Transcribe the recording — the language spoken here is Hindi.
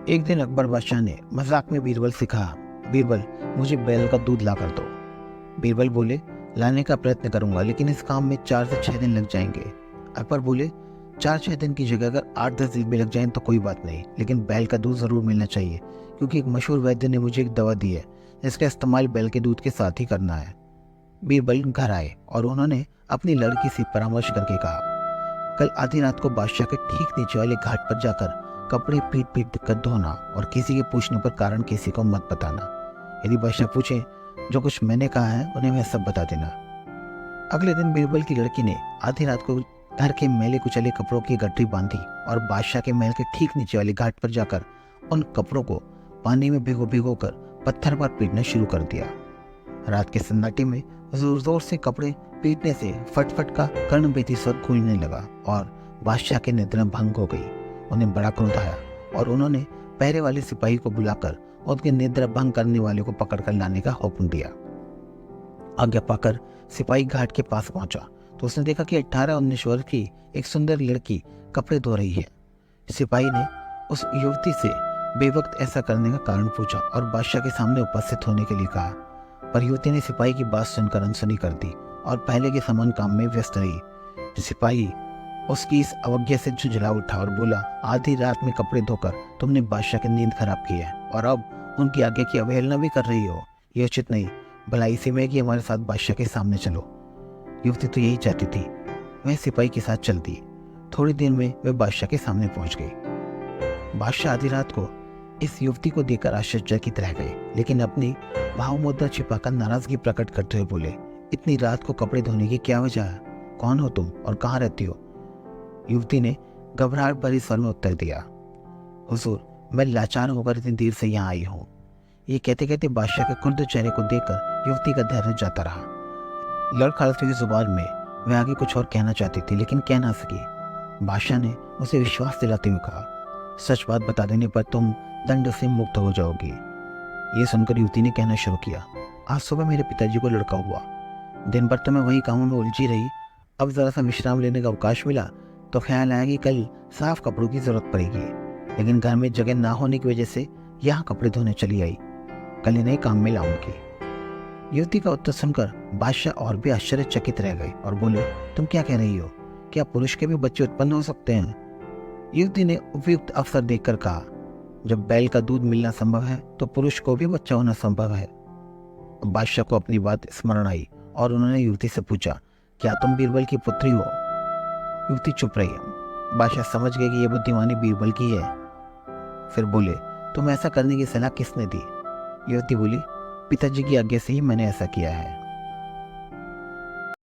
एक दिन अकबर बादशाह ने मजाक में बीरबल से कहा, बीरबल, मुझे बैल का दूध ला कर दो। बीरबल बोले, लाने का प्रयत्न करूंगा, लेकिन इस काम में 4 से 6 दिन लग जाएंगे। अकबर बोले, 4-6 दिन की जगह अगर 8-10 दिन भी लग जाएं तो कोई बात नहीं, लेकिन बैल का दूध जरूर मिलना चाहिए, क्योंकि एक मशहूर वैद्य ने मुझे एक दवा दी है जिसका इस्तेमाल बैल के दूध के साथ ही करना है। बीरबल घर आए और उन्होंने अपनी लड़की से परामर्श करके कहा, कल आधी रात को बादशाह के ठीक नीचे वाले घाट पर जाकर कपड़े पीट पीट कर धोना और किसी के पूछने पर कारण किसी को मत बताना। यदि बादशाह पूछे, जो कुछ मैंने कहा है उन्हें मैं सब बता देना। अगले दिन बीरबल की लड़की ने आधी रात को घर के मैले कुचले कपड़ों की गठरी बांधी और बादशाह के महल के ठीक नीचे वाले घाट पर जाकर उन कपड़ों को पानी में भिगो भिगो कर पत्थर पर पीटना शुरू कर दिया। रात के सन्नाटे में जोर जोर से कपड़े पीटने से फटफट का कर्णभेदी स्वर गूंजने लगा और बादशाह की निद्रा भंग हो गई। उन्हें बड़ा क्रोध आया और उन्होंने पहरे वाले सिपाही को बुलाकर उनके निद्रा भंग करने वाले को पकड़कर लाने का हुक्म दिया। आज्ञा पाकर सिपाही घाट के पास पहुंचा तो उसने देखा कि 18-19 वर्ष की एक सुंदर लड़की कपड़े धो रही है। सिपाही ने उस युवती से बेवक्त ऐसा करने का कारण पूछा और बादशाह के सामने उपस्थित होने के लिए कहा, पर युवती ने सिपाही की बात सुनकर अनसुनी कर दी और पहले के समान काम में व्यस्त रही। सिपाही उसकी इस अवज्ञा से झुंझला उठा और बोला, आधी रात में कपड़े धोकर तुमने बादशाह की नींद खराब की है और अब उनकी आज्ञा की अवहेलना भी कर रही हो। ये उचित नहीं। भला इसी में कि हमारे साथ बादशाह के सामने चलो। युवती तो यही चाहती थी। वह सिपाही के साथ चल दी। थोड़ी देर में वह बादशाह के सामने पहुंच गई। बादशाह आधी रात को इस युवती को देखकर आश्चर्यचकित रह गए, लेकिन अपनी भाव मुद्रा छिपाकर नाराजगी प्रकट करते हुए बोले, इतनी रात को कपड़े धोने की क्या वजह है? कौन हो तुम और कहाँ रहती हो? युवती ने घबराहट भरी स्वर में उत्तर दिया, हुजूर, मैं लाचार होकर इतनी देर से यहाँ आई हूँ। ये कहते कहते बादशाह के कुर्द चेहरे को देखकर युवती का धैर्य जाता रहा। लड़खड़ाती हुई जुबान में वह आगे कुछ और कहना चाहती थी, लेकिन कह ना सकी। बादशाह ने उसे विश्वास दिलाते हुए कहा, सच बात बता देने पर तुम दंड से मुक्त हो जाओगी। ये सुनकर युवती ने कहना शुरू किया, आज सुबह मेरे पिताजी को लड़का हुआ। दिन भर तो मैं वही कामों में उलझी रही। अब जरा सा विश्राम लेने का अवकाश मिला तो ख्याल आया कि कल साफ कपड़ों की जरूरत पड़ेगी, लेकिन घर में जगह ना होने की वजह से यहाँ कपड़े धोने चली आई। कल इन्हें काम में लाऊंगी। युवती का उत्तर सुनकर बादशाह और भी आश्चर्यचकित रह गए और बोले, तुम क्या कह रही हो? क्या पुरुष के भी बच्चे उत्पन्न हो सकते हैं? युवती ने उपयुक्त अवसर देखकर कहा, जब बैल का दूध मिलना संभव है तो पुरुष को भी बच्चा होना संभव है। बादशाह को अपनी बात स्मरण आई और उन्होंने युवती से पूछा, क्या तुम बीरबल की पुत्री हो? युवती चुप रही। बादशाह समझ गए कि यह बुद्धिमानी बीरबल की है। फिर बोले, तुम ऐसा करने की सलाह किसने दी? युवती बोली, पिताजी की आज्ञा से ही मैंने ऐसा किया है।